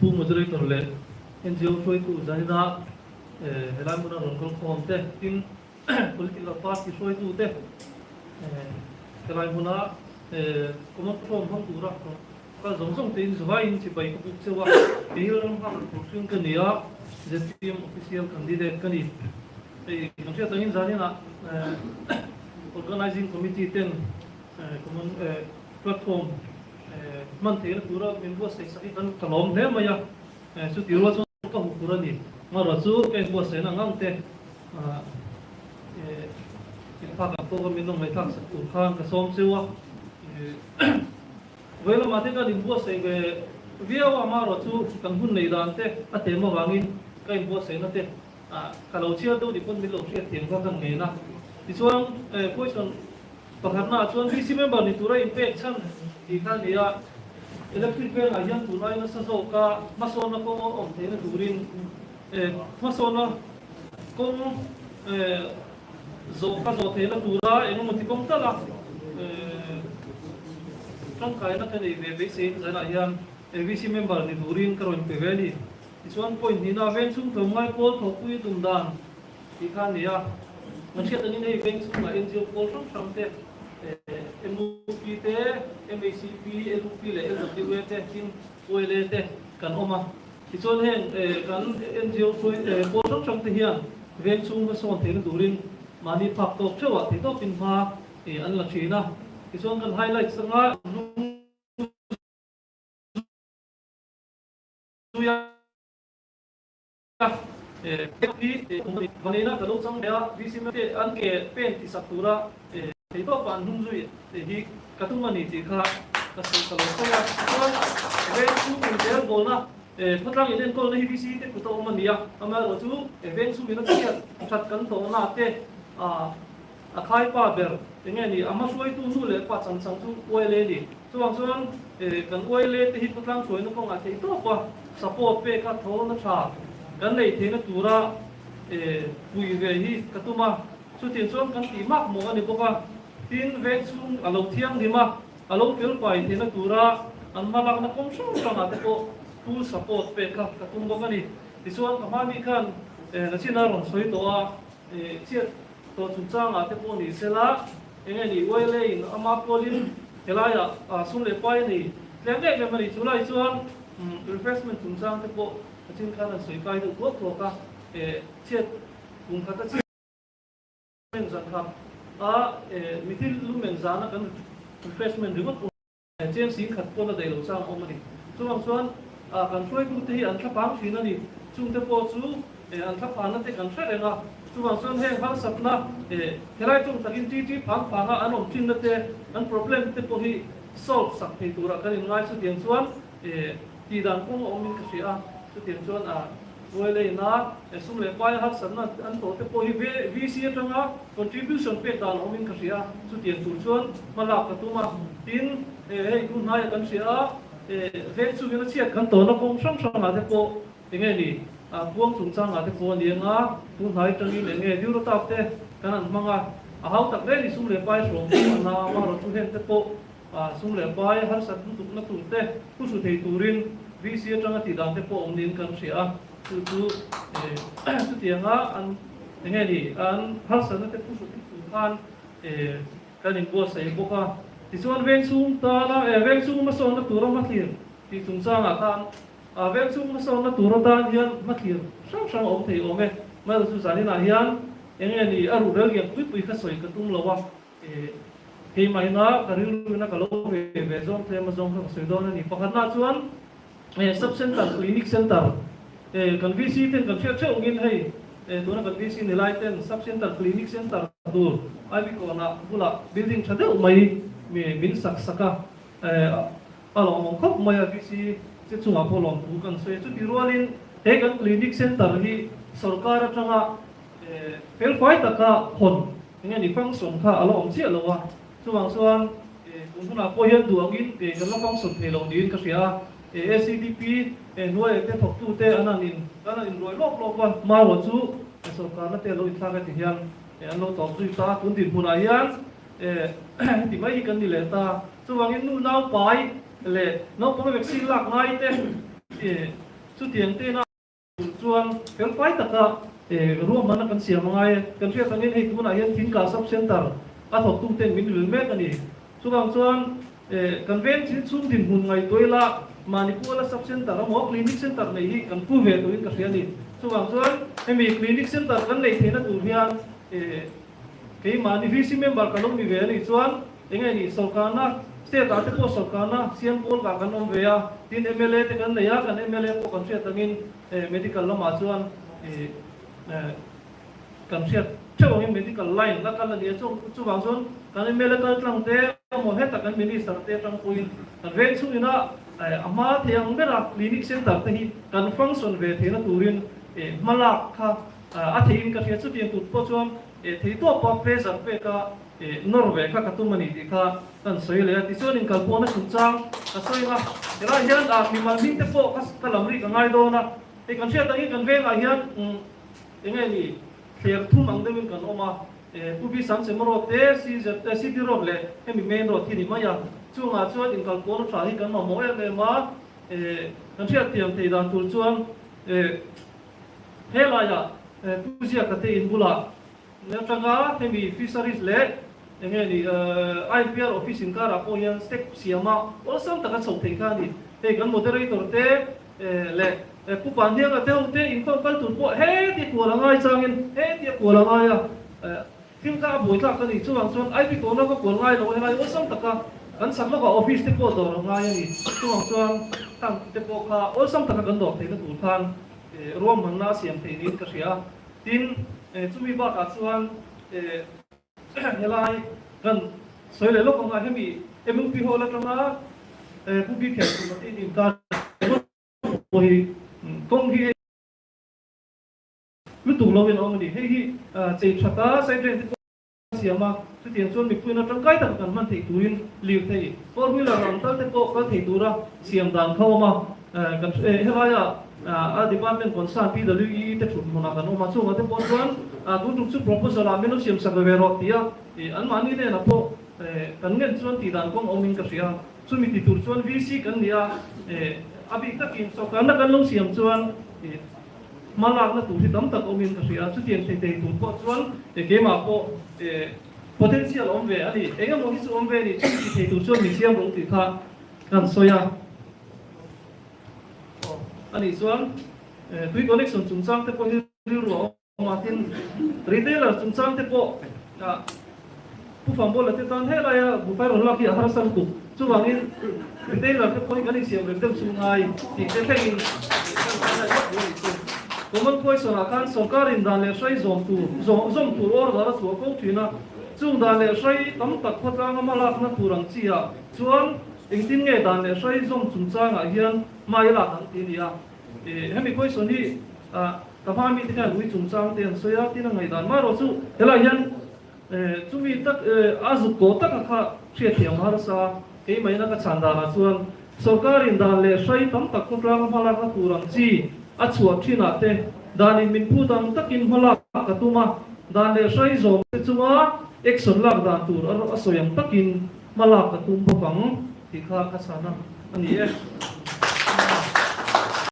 pu moderator le NGO foi tu zanina helai muna rongkol khom te tin political party foi tu te helai muna common form hong tu ra ka zong te in zwai in chi bai ku chewa hil ram ha procurement ka nia ZPM official candidate kani nangsia tangin zanina organizing committee ten common platform man thela tura member sai sai kan kalom ne maya su tirwa so ka hukura ni maro chu ke bo se na ngam te in pa ka to min no mai thak sa tu khang ka som sewa vela mate ka lim bo se ge via wa maro chu kan hun nei dan te ate mo wangin ka in bo se na te ka lo chia do di pon mi lo chia tiang ka kan nge na ti chuang question pakharna chuan VC member ni tura impact chan di khan dia electric bill ayan tunai na sa zo ka masona ko om the na durin masona kung zo ka zo the na tura eng mo ti kong tala trong kai na ka nei ve se zana yan VC member ni durin karon pe veli is one point ni na ven sung thomai ko thokui tum dan di khan dia manche tani nei ven sung ma NGO ko from te MUP te MACP LUP le LWA te tin OLA te kan oma ti chon hen kan NGO foi ko trong te hian ven chung ma son te durin mani phak tok chewa ti to pin ma an la china ti chon kan highlight sanga tuya vanena kalong sang ya VC me an ke pen ti saktura thì có bạn hung duy thì các thông tin thì khác các sự kalong saya còn về chú mình sẽ gọi là phát ra những câu này VC thì của tôi mình ya ama rồi chú về chú mình nó kia chặt cắn tổ na te khai pa ber thế nghe ni ama suy tu nu le pa chang chang chú quay lên đi chú bằng xuân cần quay lên thì phát ra suy nó không là thì tốt quá support pe các thô nó cha cái này thì nó tu ra bùi về hi các tu mà chú tiền xuân cần tí mắc mua này có qua tin về chung alo thiang di ma alo fel pai thì nó tura an malak na kom song song ate ko full support pe ka tum bo kani tisuan ka mami khan na china ron soi to a chiat to chu chang ate ko ni sela enge ni wele in ama polin helaya sum le pai ni tleng de ke mari chulai chuan refreshment chung chang te ko chin khan an soi pai du ko to ka chiat kum kha ta chi men zan kha mitil lumen zana kan refreshment rigot chen sing khat ko na dai lo sang omani chuang chuan kan floi tu te hi an thapang thina ni chung te po chu an thapana te kan thre renga chuang chuan he hal sapna helai chung takin ti phang phanga anom thin na te an problem te po hi solve sak thei tura kan in ngai chu tiang chuan ti dan ko omin ka sia chu tiang chuan wele na sum le pai har sanna an to te po hi VC atanga contribution pe dan omin ka sia chu tiang tur chuan malak ka tuma tin hei ku nai kan sia ve chu ni chiat kan to na kong sang sang ate po enge ni puang chung chang ate po ni nga ku nai tangi enge diu ta te kan an manga hau tak le ni sum le pai som na ma ro chu hen te po sum le pai har sat tu na tu te ku su thei turin VC atanga ti dan te po omnin kan sia tu tianga an enge ni an har san te ku su tu khan kan in bo sai bo ka ti chuan veng sum ta na veng sum ma son na tura ma thlir ti chung sang a khan veng sum ma son na tura ta hian ma thlir sang sang om thei ome ma su sa ni na hian enge ni aru rel yang pui kha soi ka tum lawa he mai na karil na ka lo ve zong the ma zong ka soi don ni pakhat na chuan sub center clinic center kan VC ten kan che ongin hei tuna kan VC ni lai ten sub center clinic center dur ai bi ko na bula building thade mai me bin sak saka along mong khop mai VC che chunga polong tu kan se chu tirualin he kan clinic center hi sarkar atanga fel fai taka hon nge ni function kha alo om che lowa chuang chuan kun na ko hian du angin kan la function thelong din ka sia ACDP nuai te thok tu te ananin roi lok wan ma ro chu sarkar na te lo itha ka ti hian an lo tok tu ta kun din huna hian ti mai kan ni le ta chuang in nu nau pai le no ko vaccine lak ngai te chút tiền tên na chuan fel pai taka room mana kan siam ngai kan ria kan hei tu na hian thing ka sub center a thok tung ten min ril mek ani chuwang chuan kan ven chin chung din hun ngai toila manipur la sub center mo clinic center nei hi kan pu ve to in ka hria ni chuwang chuan hemi clinic center kan nei thena tur hian ke mani vc member kalong mi ve ani chuan engai ni sarkana state ate ko sarkana siam pol ka kan om veya tin mla te kan neya kan mla ko kan ria tangin medical lama chuan kan ria chawang medical line la kan ni chuwang chuan kan mla kan tlang te mo heta kan minister te tang puin kan ven chu ina ama thiang bera clinic center te hi kan function ve thena turin malak kha a thein ka ria chu tiang tu po chuan thei to pa pressure pe ka norve kha katumani ti kha kan soile ti chuan in kalpona chungchang ka soinga era hian a mi mal min te po ka kalamri ka ngai do na e kan ria tangi kan ve a hian engai ni clear thum ang demin kan oma pubi san semro te si di rob le hemi main road ni maya chunga chuan in kalpona tha hi kan ma mo em ma kan ria tiam te dan tur chuan helaya tuzia ka te in bula ne tanga hemi fisheries le engai ni IPR office in kara ko yan step siama osam taka chau thei ka ni te kan moderator te le pu pandia ka te te in ko kal tur po he ti ko la ngai changin he ti ko la ngai phim ka boi ta ka ni chuang chuan IP ko na ko ko ngai lo ngai osam taka kan sak lo ka office te ko do ngai ni chuang chuan tang te ko kha osam taka kan do thei na tur khan rom man na siam thei ni ka ria tin chumi ba ka chuan helai kan soile lo ko nga hemi emung pi hola tama pubi khel tu mati dim ta oi kong hi lutu lo wen ong ni hei hi chei thata sai dren siama chu tiang chuan mi puina tangkai tak kan man thei tuin liu thei four wheeler ram tal te ko ka thei tura siam dan khawma kan helaya a department concern PWE te thun mona kan oma chu ngate pon chuan du chu proposal a menu siam sa ve ro tia an mani ne na po kan ngen chuan ti dan kong omin ka sia chumi ti tur chuan VC kan nia abi takin so kan kan lo siam chuan malak na tu hi dam tak omin ka sia chu tiang te tu po chuan ke ma po potential om ve ani enga mo hi chu om ve ni chu ti te tu chuan mi siam ro ti kha kan soya ani chuan tui connection chungchang te po hi ru martin retailer chungchang te po pu fambol te tan hela ya bu pai ron la ki har san tu chuwangin retailer te poi kan siam rem te chungai ti te thengin common poison akan sarkarin dan le sai zom tu or dara so ko thina chung dan le sai tam tak photang malak na turang chia chuan engtin nge dan le sai zom chungchang a hian mai la kan ti nia hemi poison hi tapami tina lui chungchang ten soya tina ngai dan ma ro chu hela hian chumi tak azu ko tak kha thria thiam har sa ke mai na ka chanda na chuan sarkarin dan le sai tam tak ko tlang malak na turang chi a chuwa thina te danin min pu dam takin malak ka tuma dan le sai zom te chunga action lak dan tur a soyam takin malak ka tum bokang ti kha ka sana ani